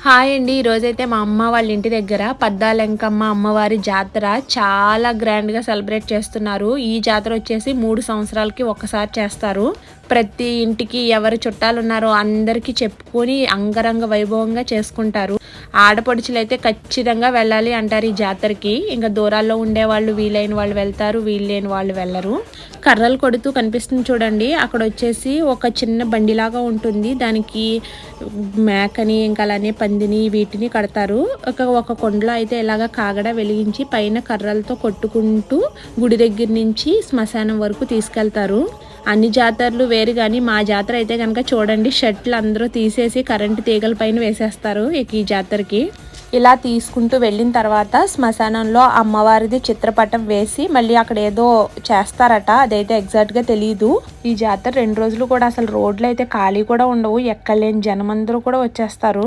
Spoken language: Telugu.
హాయ్ అండి. ఈరోజైతే మా అమ్మ వాళ్ళ ఇంటి దగ్గర పద్దాలెంకమ్మ అమ్మవారి జాతర చాలా గ్రాండ్‌గా సెలబ్రేట్ చేస్తున్నారు. ఈ జాతర వచ్చేసి 3 సంవత్సరాలకి ఒక్కసారి చేస్తారు. ప్రతి ఇంటికి ఎవరు చుట్టాలున్నారో అందరికీ చెప్పుకొని అంగరంగ వైభవంగా చేసుకుంటారు. ఆడపడుచులైతే ఖచ్చితంగా వెళ్ళాలి అంటారు ఈ జాతరకి. ఇంకా దూరాల్లో ఉండేవాళ్ళు వీలైన వాళ్ళు వెళ్తారు, వీల్లేని వాళ్ళు వెళ్ళరు. కర్రలు కొడుతూ కనిపిస్తుంది చూడండి. అక్కడ వచ్చేసి ఒక చిన్న బండిలాగా ఉంటుంది. దానికి మేకని ఇంకా అలానే పందిని వీటిని కడతారు. ఒక కొండలో అయితే ఇలాగ కాగడ వెలిగించి పైన కర్రలతో కొట్టుకుంటూ గుడి దగ్గర నుంచి శ్మశానం వరకు తీసుకెళ్తారు. అన్ని జాతరలు వేరు కానీ మా జాతర అయితే కనుక చూడండి, షర్ట్లు అందరూ తీసేసి కరెంటు తీగల పైన వేసేస్తారు ఈ జాతరకి. ఇలా తీసుకుంటూ వెళ్ళిన తర్వాత శ్మశానంలో అమ్మవారిది చిత్రపటం వేసి మళ్ళీ అక్కడ ఏదో చేస్తారట, అదైతే ఎగ్జాక్ట్గా తెలియదు. ఈ జాతర 2 రోజులు కూడా అసలు రోడ్లు అయితే ఖాళీ కూడా ఉండవు, ఎక్కలేని జనం అందరూ కూడా వచ్చేస్తారు.